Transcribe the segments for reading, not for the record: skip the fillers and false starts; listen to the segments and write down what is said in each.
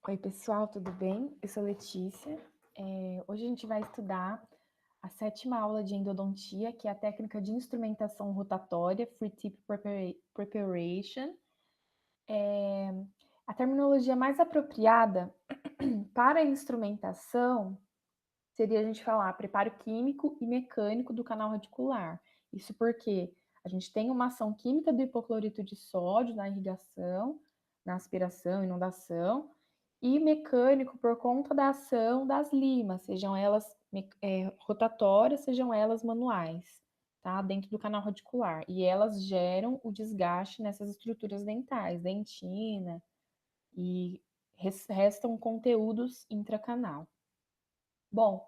Oi, pessoal, tudo bem? Eu sou Letícia. Hoje a gente vai estudar a 7ª aula de endodontia, que é a técnica de instrumentação rotatória, Free Tip Preparation. A terminologia mais apropriada para a instrumentação seria a gente falar preparo químico e mecânico do canal radicular. Isso porque a gente tem uma ação química do hipoclorito de sódio na irrigação, na aspiração, inundação, e mecânico por conta da ação das limas, sejam elas rotatórias, sejam elas manuais, tá? Dentro do canal radicular. E elas geram o desgaste nessas estruturas dentais, dentina, e restam conteúdos intracanal. Bom,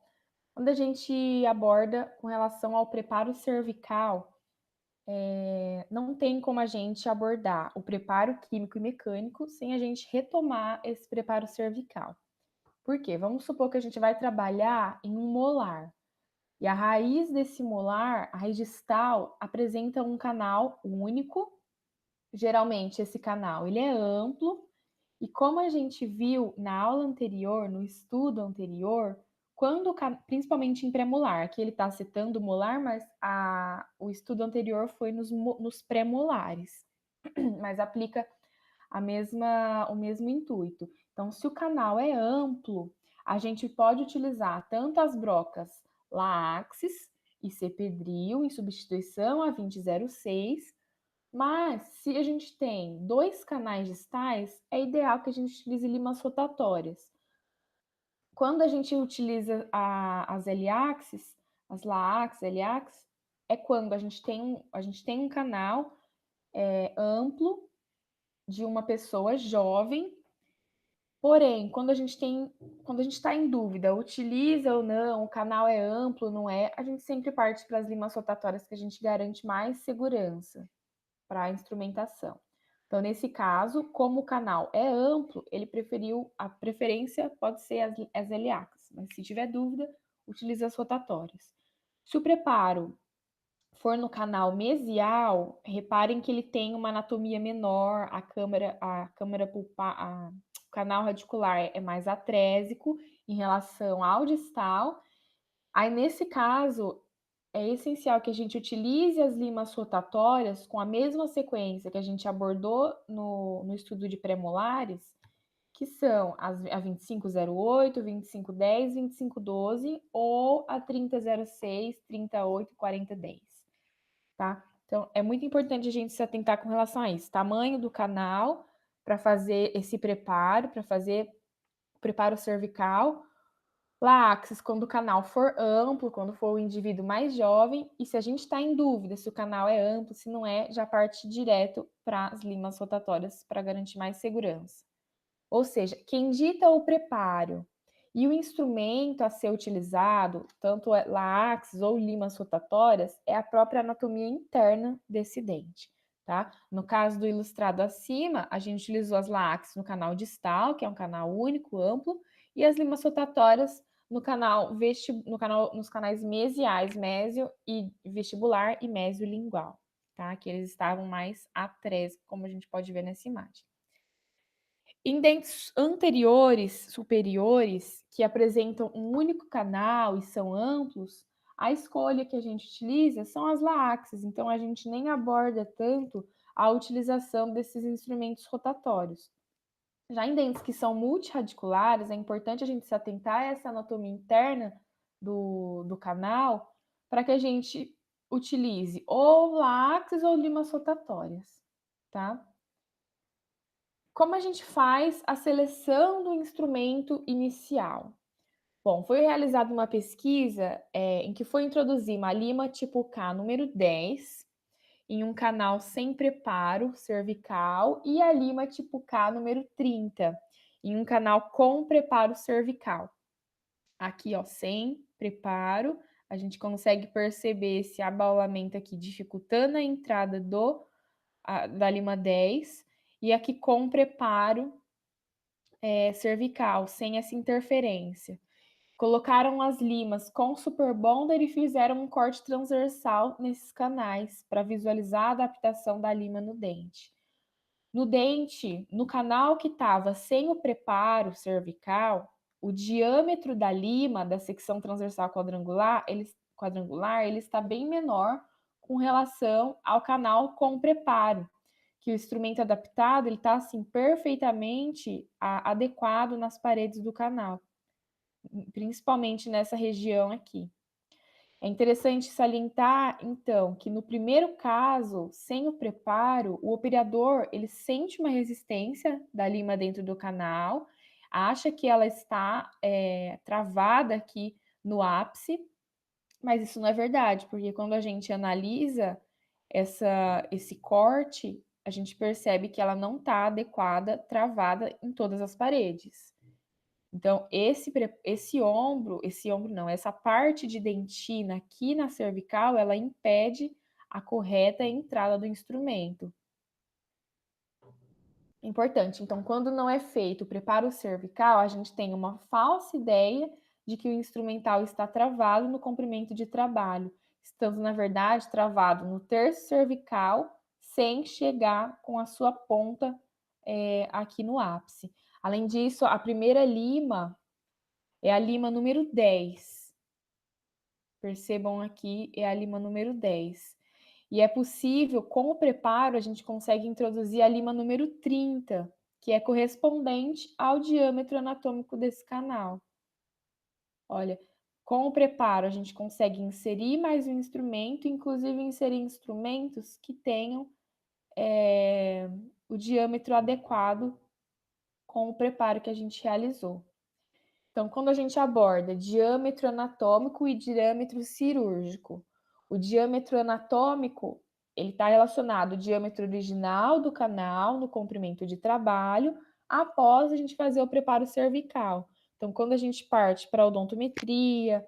quando a gente aborda com relação ao preparo cervical, não tem como a gente abordar o preparo químico e mecânico sem a gente retomar esse preparo cervical. Por quê? Vamos supor que a gente vai trabalhar em um molar. E a raiz desse molar, a raiz distal, apresenta um canal único. Geralmente esse canal ele é amplo. E como a gente viu na aula anterior, no estudo anterior, quando, principalmente em pré-molar, aqui ele está citando o molar, mas o estudo anterior foi nos pré-molares, mas aplica o mesmo intuito. Então, se o canal é amplo, a gente pode utilizar tanto as brocas Laaxis e Cepedril em substituição a 2006, mas se a gente tem 2 canais distais, é ideal que a gente utilize limas rotatórias. Quando a gente utiliza as L-axis, as Laaxis, L-axis, é quando a gente tem um canal amplo de uma pessoa jovem. Porém, quando a gente está em dúvida, utiliza ou não, o canal é amplo, não é, a gente sempre parte para as limas rotatórias que a gente garante mais segurança para a instrumentação. Então, nesse caso, como o canal é amplo, a preferência pode ser as L-axis, mas se tiver dúvida, utilize as rotatórias. Se o preparo for no canal mesial, reparem que ele tem uma anatomia menor, o canal radicular é mais atrésico em relação ao distal. Aí, nesse caso, é essencial que a gente utilize as limas rotatórias com a mesma sequência que a gente abordou no estudo de pré-molares, que são a 2508, 2510, 2512 ou a 3006, 38, 4010, tá? Então, é muito importante a gente se atentar com relação a isso. Tamanho do canal para fazer esse preparo, para fazer o preparo cervical. Laaxis, quando o canal for amplo, quando for o indivíduo mais jovem, e se a gente está em dúvida se o canal é amplo, se não é, já parte direto para as limas rotatórias para garantir mais segurança. Ou seja, quem dita o preparo e o instrumento a ser utilizado, tanto Laaxis ou limas rotatórias, é a própria anatomia interna desse dente, tá? No caso do ilustrado acima, a gente utilizou as Laaxis no canal distal, que é um canal único, amplo, e as limas rotatórias nos canais mesiais, mésio e vestibular e mésio-lingual, tá? Que eles estavam mais atrésicos, como a gente pode ver nessa imagem. Em dentes anteriores, superiores, que apresentam um único canal e são amplos, a escolha que a gente utiliza são as Laaxis, então a gente nem aborda tanto a utilização desses instrumentos rotatórios. Já em dentes que são multirradiculares, é importante a gente se atentar a essa anatomia interna do canal para que a gente utilize ou Laaxis ou limas rotatórias, tá? Como a gente faz a seleção do instrumento inicial? Bom, foi realizada uma pesquisa em que foi introduzir uma lima tipo K número 10 em um canal sem preparo cervical e a lima tipo K número 30 em um canal com preparo cervical. Aqui, ó, sem preparo, a gente consegue perceber esse abaulamento aqui dificultando a entrada da lima 10 e aqui com preparo cervical, sem essa interferência. Colocaram as limas com super bonder e fizeram um corte transversal nesses canais para visualizar a adaptação da lima no dente. No dente, no canal que estava sem o preparo cervical, o diâmetro da lima da secção transversal quadrangular, ele está bem menor com relação ao canal com preparo, que o instrumento adaptado ele está assim perfeitamente adequado nas paredes do canal, principalmente nessa região aqui. É interessante salientar, então, que no primeiro caso, sem o preparo, o operador ele sente uma resistência da lima dentro do canal, acha que ela está travada aqui no ápice, mas isso não é verdade, porque quando a gente analisa esse corte, a gente percebe que ela não está adequada, travada em todas as paredes. Então, esse ombro não, essa parte de dentina aqui na cervical, ela impede a correta entrada do instrumento. Importante. Então, quando não é feito o preparo cervical, a gente tem uma falsa ideia de que o instrumental está travado no comprimento de trabalho, estando, na verdade, travado no terço cervical, sem chegar com a sua ponta aqui no ápice. Além disso, a primeira lima é a lima número 10. Percebam aqui, é a lima número 10. E é possível, com o preparo, a gente consegue introduzir a lima número 30, que é correspondente ao diâmetro anatômico desse canal. Olha, com o preparo, a gente consegue inserir mais um instrumento, inclusive inserir instrumentos que tenham o diâmetro adequado com o preparo que a gente realizou. Então, quando a gente aborda diâmetro anatômico e diâmetro cirúrgico, o diâmetro anatômico ele está relacionado ao diâmetro original do canal no comprimento de trabalho após a gente fazer o preparo cervical. Então, quando a gente parte para a odontometria,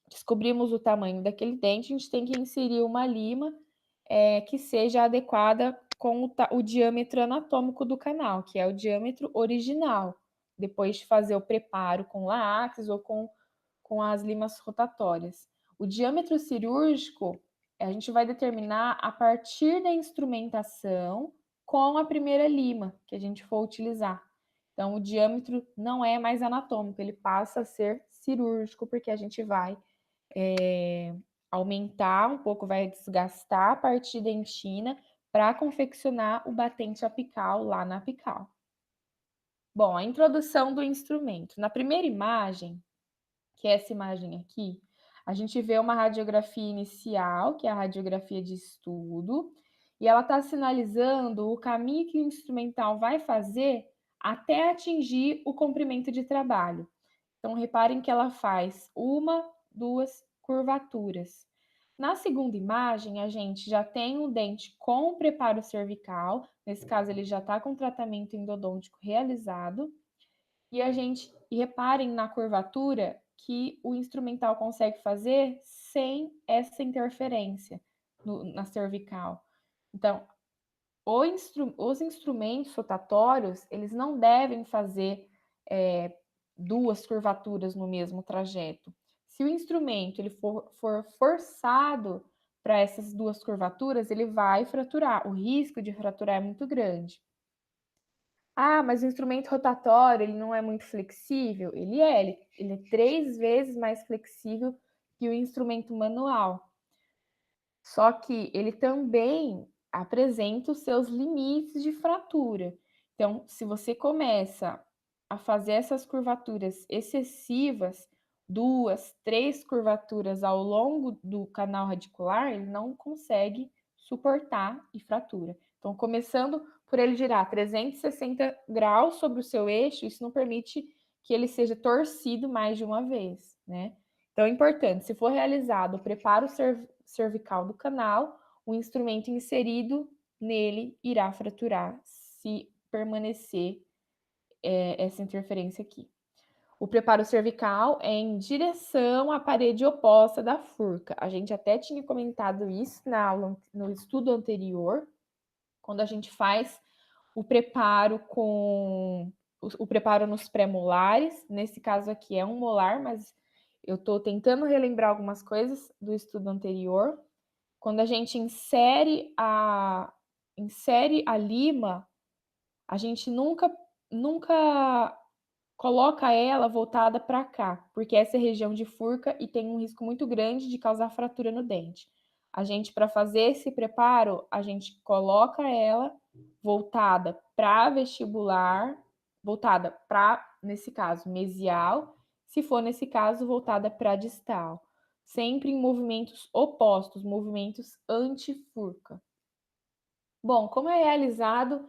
descobrimos o tamanho daquele dente, a gente tem que inserir uma lima que seja adequada com o diâmetro anatômico do canal, que é o diâmetro original, depois de fazer o preparo com látex ou com as limas rotatórias. O diâmetro cirúrgico a gente vai determinar a partir da instrumentação com a primeira lima que a gente for utilizar. Então, o diâmetro não é mais anatômico, ele passa a ser cirúrgico, porque a gente vai aumentar um pouco, vai desgastar a parte dentina para confeccionar o batente apical lá na apical. Bom, a introdução do instrumento. Na primeira imagem, que é essa imagem aqui, a gente vê uma radiografia inicial, que é a radiografia de estudo, e ela está sinalizando o caminho que o instrumental vai fazer até atingir o comprimento de trabalho. Então, reparem que ela faz uma, duas curvaturas. Na segunda imagem, a gente já tem o dente com preparo cervical, nesse caso ele já está com tratamento endodôntico realizado, e reparem na curvatura que o instrumental consegue fazer sem essa interferência na cervical. Então, os instrumentos rotatórios, eles não devem fazer duas curvaturas no mesmo trajeto. Se o instrumento ele for forçado para essas duas curvaturas, ele vai fraturar. O risco de fraturar é muito grande. Ah, mas o instrumento rotatório ele não é muito flexível? Ele é 3 vezes mais flexível que o instrumento manual. Só que ele também apresenta os seus limites de fratura. Então, se você começa a fazer essas curvaturas excessivas, 2, 3 curvaturas ao longo do canal radicular, ele não consegue suportar e fratura. Então, começando por ele girar 360 graus sobre o seu eixo, isso não permite que ele seja torcido mais de uma vez, né? Então, é importante, se for realizado o preparo cervical do canal, o instrumento inserido nele irá fraturar se permanecer essa interferência aqui. O preparo cervical é em direção à parede oposta da furca. A gente até tinha comentado isso na aula, no estudo anterior, quando a gente faz o preparo o preparo nos pré-molares. Nesse caso aqui é um molar, mas eu estou tentando relembrar algumas coisas do estudo anterior. Quando a gente insere insere a lima, a gente nunca coloca ela voltada para cá, porque essa é região de furca e tem um risco muito grande de causar fratura no dente. A gente, para fazer esse preparo, a gente coloca ela voltada para vestibular, voltada para, nesse caso, mesial, se for nesse caso, voltada para distal. Sempre em movimentos opostos, movimentos anti-furca. Bom, como é realizado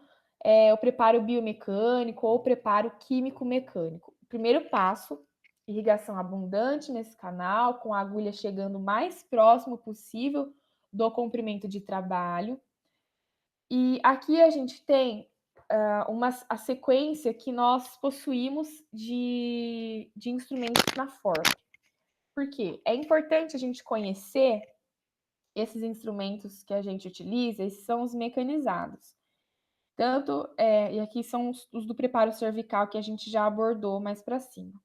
o preparo biomecânico ou o preparo químico-mecânico? O primeiro passo, irrigação abundante nesse canal, com a agulha chegando o mais próximo possível do comprimento de trabalho. E aqui a gente tem a sequência que nós possuímos de instrumentos na forma. Por quê? É importante a gente conhecer esses instrumentos que a gente utiliza, esses são os mecanizados. Tanto, e aqui são os do preparo cervical que a gente já abordou mais para cima.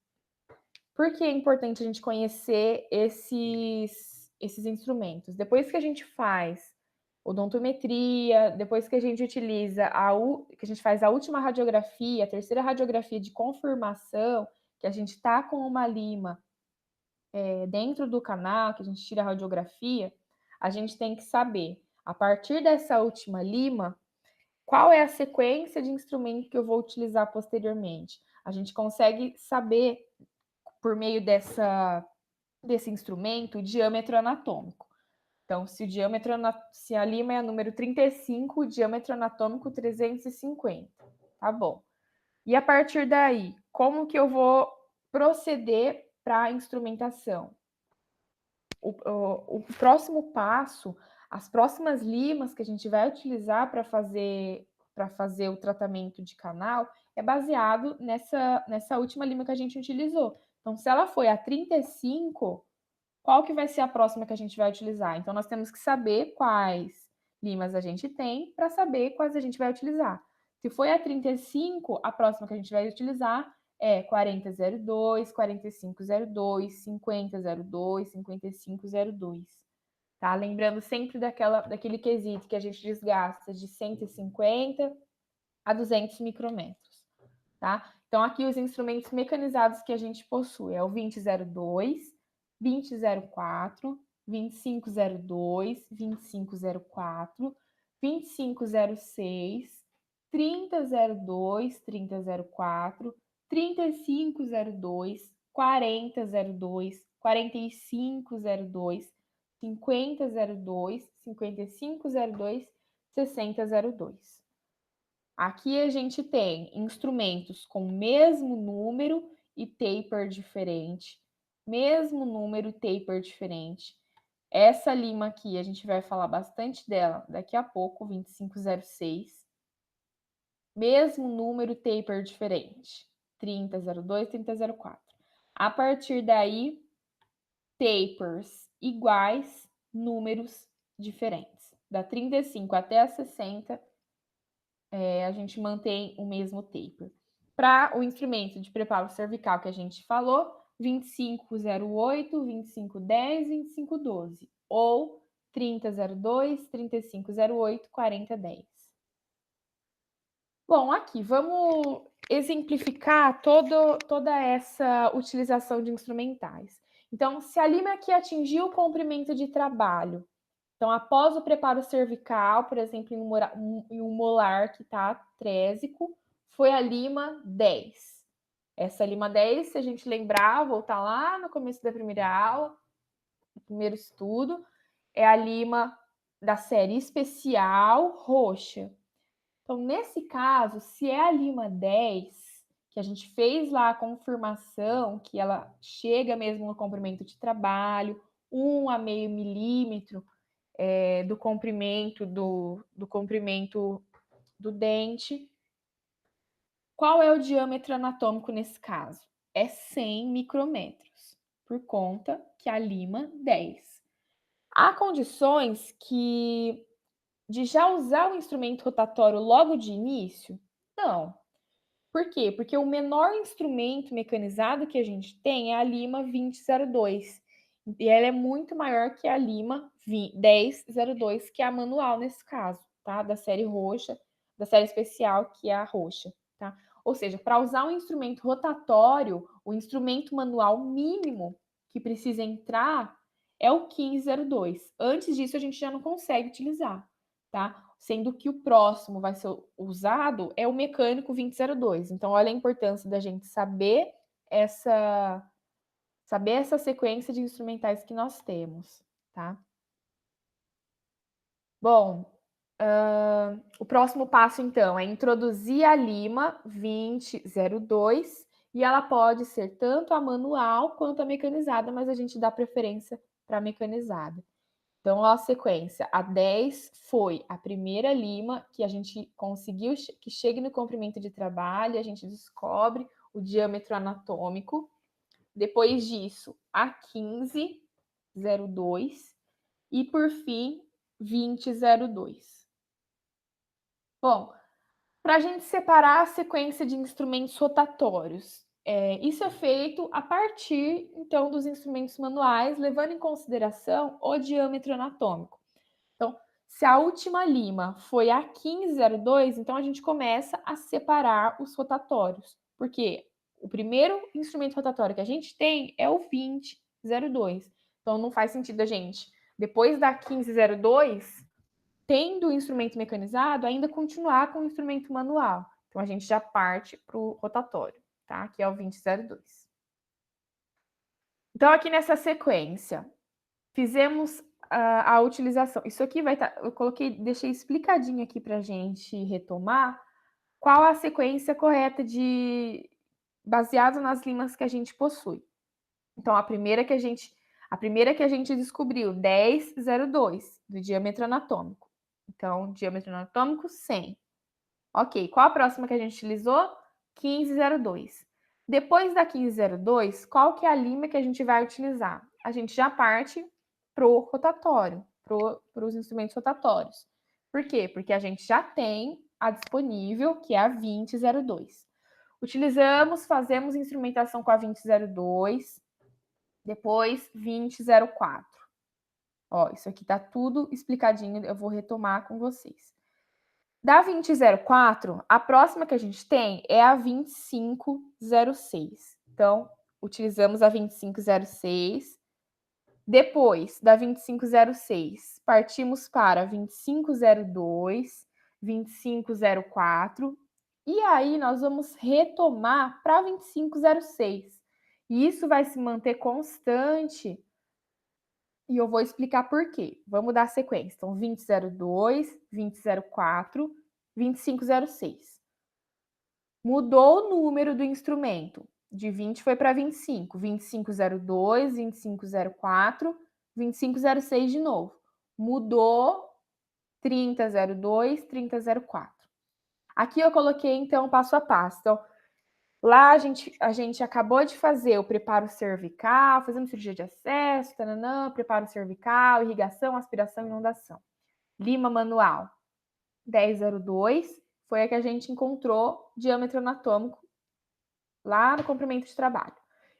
Por que é importante a gente conhecer esses instrumentos? Depois que a gente faz odontometria, depois que a gente utiliza que a gente faz a última radiografia, a terceira radiografia de confirmação, que a gente está com uma lima dentro do canal, que a gente tira a radiografia, a gente tem que saber, a partir dessa última lima, qual é a sequência de instrumento que eu vou utilizar posteriormente? A gente consegue saber, por meio desse instrumento, o diâmetro anatômico. Então, se a lima é a número 35, o diâmetro anatômico 350. Tá bom. E a partir daí, como que eu vou proceder para a instrumentação? O próximo passo, as próximas limas que a gente vai utilizar para fazer o tratamento de canal é baseado nessa última lima que a gente utilizou. Então, se ela foi a 35, qual que vai ser a próxima que a gente vai utilizar? Então, nós temos que saber quais limas a gente tem para saber quais a gente vai utilizar. Se foi a 35, a próxima que a gente vai utilizar é 4002, 4502, 5002, 5502. Tá? Lembrando sempre daquele quesito que a gente desgasta de 150 a 200 micrômetros. Tá? Então, aqui os instrumentos mecanizados que a gente possui é o 2002, 2004, 2502, 2504, 2506, 3002, 3004, 3502, 4002, 4502, 5002, 5502, 6002. Aqui a gente tem instrumentos com mesmo número e taper diferente, mesmo número e taper diferente. Essa lima aqui, a gente vai falar bastante dela daqui a pouco, 2506. Mesmo número e taper diferente, 3002, 3004. A partir daí, tapers iguais, números diferentes. Da 35 até a 60, a gente mantém o mesmo taper. Para o instrumento de preparo cervical que a gente falou, 2508, 2510, 2512, ou 3002, 3508, 4010. Bom, aqui vamos exemplificar toda essa utilização de instrumentais. Então, se a lima aqui atingiu o comprimento de trabalho, então, após o preparo cervical, por exemplo, em um molar que está trésico, foi a lima 10. Essa lima 10, se a gente lembrar, voltar lá no começo da primeira aula, no primeiro estudo, é a lima da série especial roxa. Então, nesse caso, se é a lima 10, que a gente fez lá a confirmação que ela chega mesmo no comprimento de trabalho, 1 a meio milímetro, do comprimento do dente. Qual é o diâmetro anatômico nesse caso? É 100 micrômetros, por conta que a lima 10. Há condições de já usar o instrumento rotatório logo de início? Não. Por quê? Porque o menor instrumento mecanizado que a gente tem é a lima 2002. E ela é muito maior que a lima 1002, que é a manual nesse caso. tá? Da série roxa, da série especial, que é a roxa, tá? Ou seja, para usar um instrumento rotatório, o instrumento manual mínimo que precisa entrar é o 1502. Antes disso, a gente já não consegue utilizar, tá? Sendo que o próximo vai ser usado é o mecânico 2002. Então, olha a importância da gente saber essa sequência de instrumentais que nós temos, tá? Bom, o próximo passo, então, é introduzir a lima 2002 e ela pode ser tanto a manual quanto a mecanizada, mas a gente dá preferência para a mecanizada. Então, ó, a sequência. A 10 foi a primeira lima que a gente conseguiu que chegue no comprimento de trabalho, a gente descobre o diâmetro anatômico. Depois disso, a 1502 e, por fim, 2002. Bom, para a gente separar a sequência de instrumentos rotatórios, isso é feito a partir, então, dos instrumentos manuais, levando em consideração o diâmetro anatômico. Então, se a última lima foi a 1502, então a gente começa a separar os rotatórios, porque o primeiro instrumento rotatório que a gente tem é o 2002. Então, não faz sentido a gente, depois da 1502, tendo o instrumento mecanizado, ainda continuar com o instrumento manual. Então, a gente já parte para o rotatório, tá? Que é o 2002. Então, aqui nessa sequência, fizemos a utilização. Isso aqui vai estar. Eu deixei explicadinho aqui para a gente retomar qual a sequência correta baseado nas limas que a gente possui. Então, a primeira que a gente descobriu, 1002, do diâmetro anatômico. Então, diâmetro anatômico 100. Ok, qual a próxima que a gente utilizou? 1502. Depois da 1502, qual que é a lima que a gente vai utilizar? A gente já parte para o rotatório, para os instrumentos rotatórios. Por quê? Porque a gente já tem a disponível, que é a 2002. Fazemos instrumentação com a 2002, depois 2004. Ó, isso aqui tá tudo explicadinho, eu vou retomar com vocês. Da 2004, a próxima que a gente tem é a 2506. Então, utilizamos a 2506. Depois da 2506, partimos para 2502, 2504. E aí, nós vamos retomar para 2506. E isso vai se manter constante. E eu vou explicar por quê. Vamos dar sequência. Então, 2002, 2004, 2506. Mudou o número do instrumento. De 20 foi para 25. 2502, 2504, 2506 de novo. Mudou 3002, 3004. Aqui eu coloquei, então, passo a passo. Então, lá a gente acabou de fazer o preparo cervical, fazendo cirurgia de acesso, tananã, preparo cervical, irrigação, aspiração e inundação. Lima manual 1002 foi a que a gente encontrou diâmetro anatômico lá no comprimento de trabalho.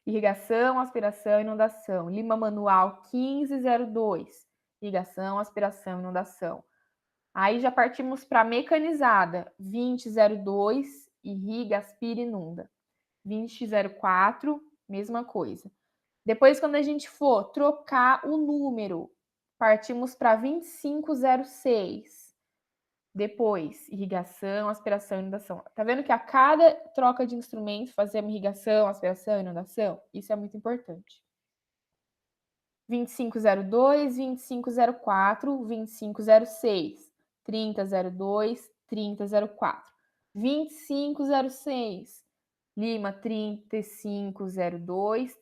Irrigação, aspiração e inundação. Lima manual 1502. Irrigação, aspiração e inundação. Aí já partimos para mecanizada 2002, irriga, aspira e inunda. 2004, mesma coisa. Depois, quando a gente for trocar o número, partimos para 2506. Depois, irrigação, aspiração e inundação. Tá vendo que a cada troca de instrumento fazemos irrigação, aspiração e inundação? Isso é muito importante. 2502, 2504, 2506, 3002, 3004. 2506, Lima 3502.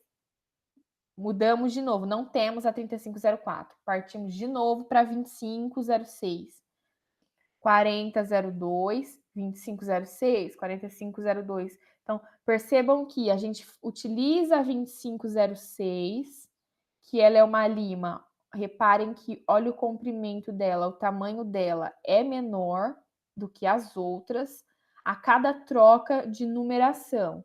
Mudamos de novo, não temos a 3504. Partimos de novo para 2506. 4002, 2506, 4502. Então, percebam que a gente utiliza a 2506, que ela é uma lima. Reparem que olha o comprimento dela, o tamanho dela é menor do que as outras a cada troca de numeração.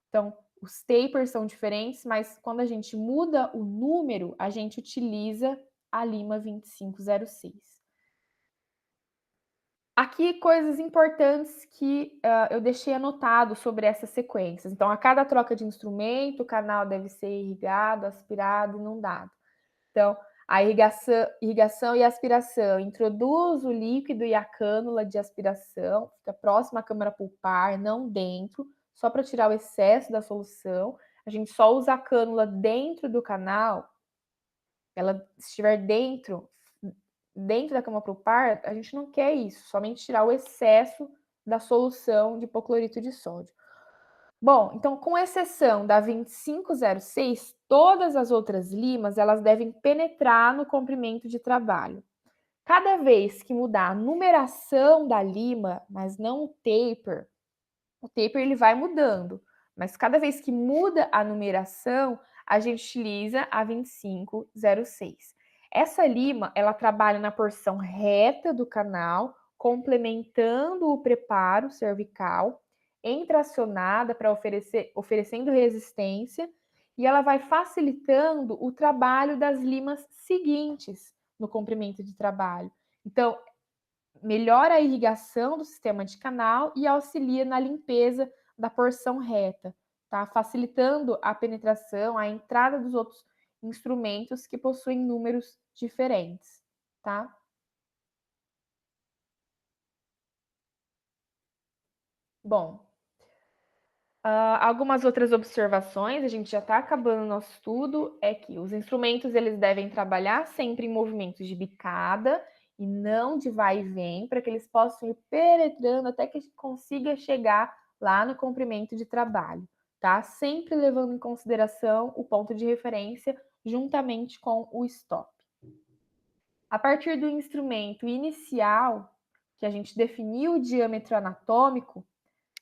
Então, os tapers são diferentes, mas quando a gente muda o número, a gente utiliza a lima 2506. Aqui coisas importantes que eu deixei anotado sobre essas sequências. Então, a cada troca de instrumento, o canal deve ser irrigado, aspirado, inundado. Então, a irrigação e aspiração. Introduz o líquido e a cânula de aspiração, fica próxima à câmara pulpar, não dentro, só para tirar o excesso da solução. A gente só usa a cânula dentro do canal, ela estiver dentro da câmara pulpar, a gente não quer isso, somente tirar o excesso da solução de hipoclorito de sódio. Bom, então, com exceção da 2506, todas as outras limas elas devem penetrar no comprimento de trabalho. Cada vez que mudar a numeração da lima, mas não o taper ele vai mudando, mas cada vez que muda a numeração, a gente utiliza a 2506. Essa lima, ela trabalha na porção reta do canal, complementando o preparo cervical, entracionada para oferecendo resistência, e ela vai facilitando o trabalho das limas seguintes no comprimento de trabalho. Então, melhora a irrigação do sistema de canal e auxilia na limpeza da porção reta, tá? Facilitando a penetração, a entrada dos outros instrumentos que possuem números diferentes, tá? Bom, algumas outras observações, a gente já está acabando o nosso estudo, é que os instrumentos eles devem trabalhar sempre em movimentos de bicada e não de vai e vem, para que eles possam ir penetrando até que consiga chegar lá no comprimento de trabalho, tá? Sempre levando em consideração o ponto de referência juntamente com o stop. A partir do instrumento inicial, que a gente definiu o diâmetro anatômico,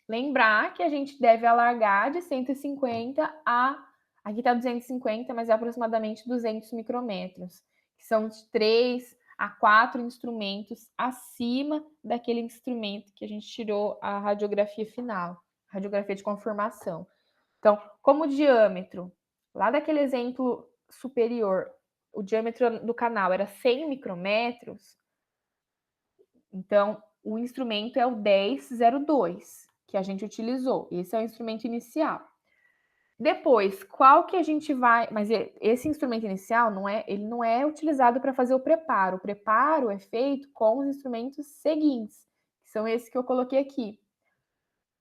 lembrar que a gente deve alargar de 150 a. Aqui está 250, mas é aproximadamente 200 micrômetros, que são de 3 a 4 instrumentos acima daquele instrumento que a gente tirou a radiografia final, radiografia de confirmação. Então, como o diâmetro, lá daquele exemplo superior, o diâmetro do canal era 100 micrômetros, então o instrumento é o 1002 que a gente utilizou. Esse é o instrumento inicial. Depois, qual que a gente vai... Mas esse instrumento inicial, ele não é utilizado para fazer o preparo. O preparo é feito com os instrumentos seguintes, que são esses que eu coloquei aqui.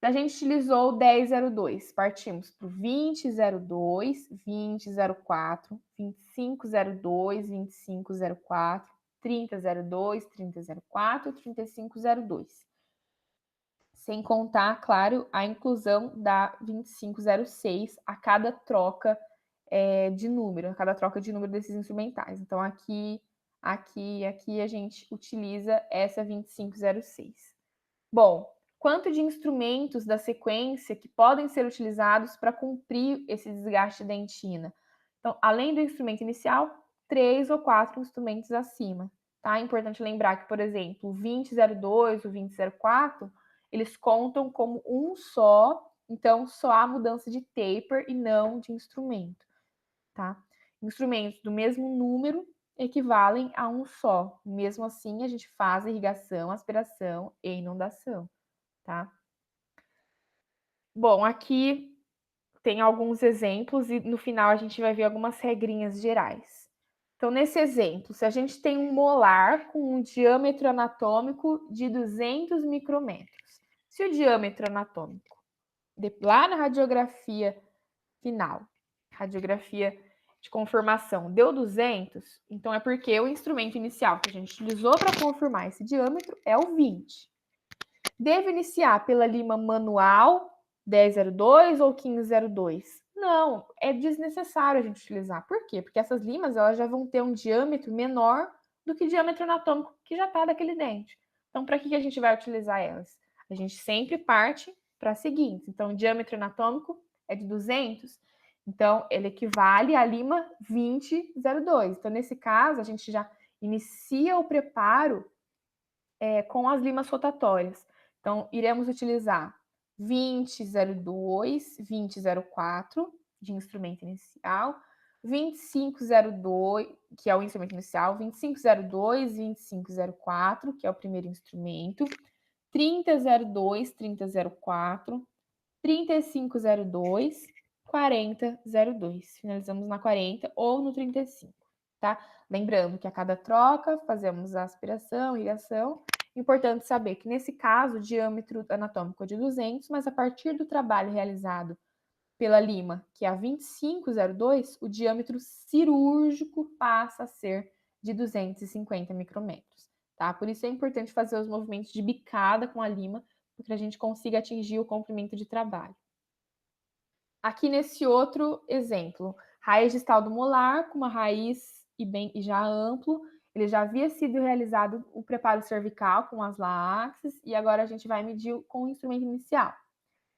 A gente utilizou o 1002, partimos para o 2002, 2004, 2502, 2504, 3002, 3004, 3502. Sem contar, claro, a inclusão da 2506 a cada troca de número, a cada troca de número desses instrumentais. Então, aqui a gente utiliza essa 2506. Bom, quanto de instrumentos da sequência que podem ser utilizados para cumprir esse desgaste da dentina? Então, além do instrumento inicial, 3 ou 4 instrumentos acima. Tá? É importante lembrar que, por exemplo, o 2002, o 2004, eles contam como um só, então só há mudança de taper e não de instrumento. Tá? Instrumentos do mesmo número equivalem a um só. Mesmo assim, a gente faz irrigação, aspiração e inundação. Tá? Bom, aqui tem alguns exemplos e no final a gente vai ver algumas regrinhas gerais. Então, nesse exemplo, se a gente tem um molar com um diâmetro anatômico de 200 micrômetros, se o diâmetro anatômico, lá na radiografia final, radiografia de confirmação, deu 200, então é porque o instrumento inicial que a gente utilizou para confirmar esse diâmetro é o 20. Devo iniciar pela lima manual 1002 ou 1502? Não, é desnecessário a gente utilizar. Por quê? Porque essas limas elas já vão ter um diâmetro menor do que o diâmetro anatômico que já está daquele dente. Então, para que a gente vai utilizar elas? A gente sempre parte para as seguintes. Então, o diâmetro anatômico é de 200, então ele equivale à lima 2002. Então, nesse caso, a gente já inicia o preparo com as limas rotatórias. Então, iremos utilizar 2002, 2004 de instrumento inicial, 2502, que é o instrumento inicial, 2502, 2504, que é o primeiro instrumento, 3002, 3004, 3502, 4002. Finalizamos na 40 ou no 35, tá? Lembrando que a cada troca fazemos a aspiração, irrigação. Importante saber que nesse caso o diâmetro anatômico é de 200, mas a partir do trabalho realizado pela lima, que é a 2502, o diâmetro cirúrgico passa a ser de 250 micrômetros, tá? Por isso é importante fazer os movimentos de bicada com a lima, para que a gente consiga atingir o comprimento de trabalho. Aqui nesse outro exemplo, raiz distal do molar, com uma raiz e já amplo, ele já havia sido realizado o preparo cervical com as laxes, e agora a gente vai medir com o instrumento inicial.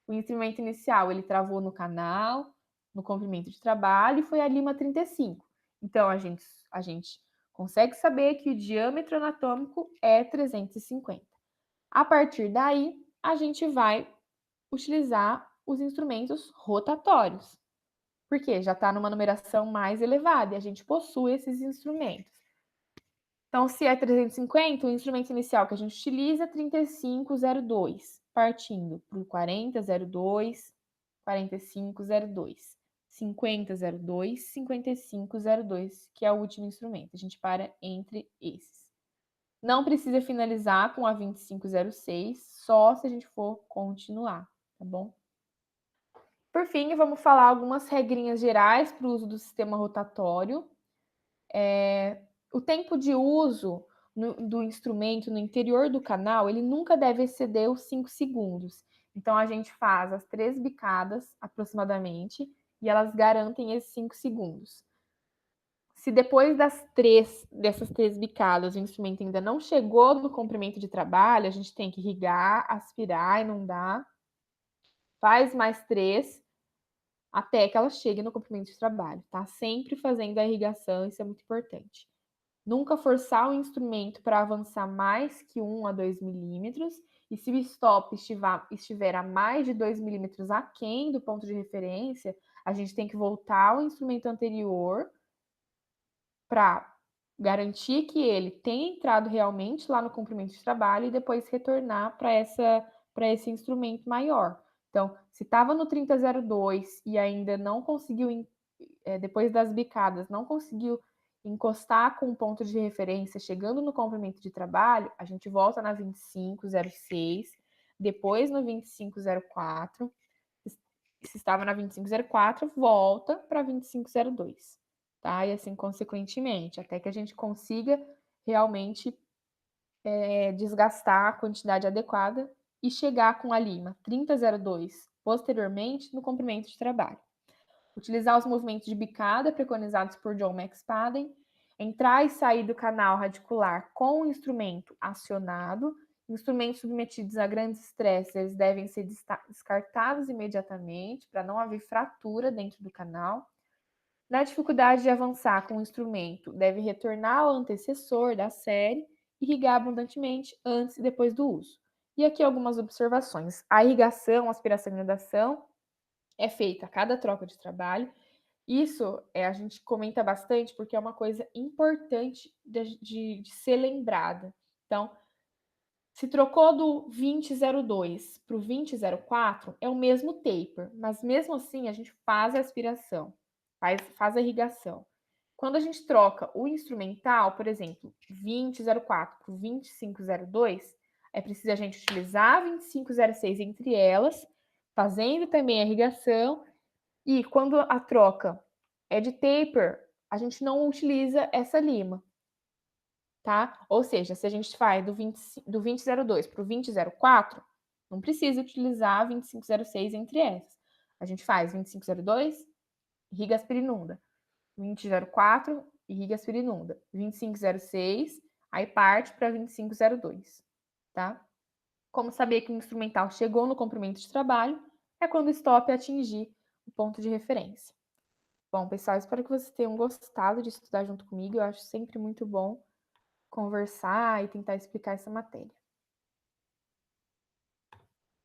O instrumento inicial, ele travou no canal, no comprimento de trabalho, e foi a lima 35. Então, a gente consegue saber que o diâmetro anatômico é 350. A partir daí, a gente vai utilizar os instrumentos rotatórios, porque já está numa numeração mais elevada e a gente possui esses instrumentos. Então, se é 350, o instrumento inicial que a gente utiliza é 3502, partindo para o 4002, 4502, 5002, 5502, que é o último instrumento. A gente para entre esses. Não precisa finalizar com a 2506, só se a gente for continuar, tá bom? Por fim, vamos falar algumas regrinhas gerais para o uso do sistema rotatório. O tempo de uso do instrumento no interior do canal, ele nunca deve exceder os 5 segundos. Então, a gente faz as 3 bicadas, aproximadamente, e elas garantem esses 5 segundos. Se depois dessas 3 bicadas o instrumento ainda não chegou no comprimento de trabalho, a gente tem que irrigar, aspirar, inundar. Faz mais 3 até que ela chegue no comprimento de trabalho, tá? Sempre fazendo a irrigação, isso é muito importante. Nunca forçar o instrumento para avançar mais que 1 a 2 milímetros, e se o stop estiver a mais de 2 milímetros aquém do ponto de referência, a gente tem que voltar ao instrumento anterior para garantir que ele tenha entrado realmente lá no comprimento de trabalho e depois retornar para esse instrumento maior. Então, se estava no 3002 e ainda não conseguiu, depois das bicadas, não conseguiu encostar com o ponto de referência chegando no comprimento de trabalho, a gente volta na 2506, depois no 2504. Se estava na 2504, volta para 2502, tá? E assim consequentemente, até que a gente consiga realmente desgastar a quantidade adequada e chegar com a lima 3002 posteriormente no comprimento de trabalho. Utilizar os movimentos de bicada preconizados por John McSpadden, entrar e sair do canal radicular com o instrumento acionado. Instrumentos submetidos a grandes estresses, eles devem ser descartados imediatamente para não haver fratura dentro do canal. Na dificuldade de avançar com o instrumento, deve retornar ao antecessor da série e irrigar abundantemente antes e depois do uso. E aqui algumas observações. A irrigação, aspiração e inundação é feita a cada troca de trabalho. Isso a gente comenta bastante porque é uma coisa importante de ser lembrada. Então, se trocou do 2002 para o 2004, é o mesmo taper, mas mesmo assim a gente faz a aspiração, faz a irrigação. Quando a gente troca o instrumental, por exemplo, 2004 para o 2502, é preciso a gente utilizar a 2506 entre elas, fazendo também a irrigação, e quando a troca é de taper, a gente não utiliza essa lima, tá? Ou seja, se a gente faz do 2002 para o 2004, não precisa utilizar a 2506 entre essas. A gente faz 2502, irriga, aspira, inunda. 2004, irriga, aspira, inunda. 2506, aí parte para 2502, tá? Como saber que o instrumental chegou no comprimento de trabalho é quando o stop atingir o ponto de referência. Bom, pessoal, espero que vocês tenham gostado de estudar junto comigo. Eu acho sempre muito bom conversar e tentar explicar essa matéria.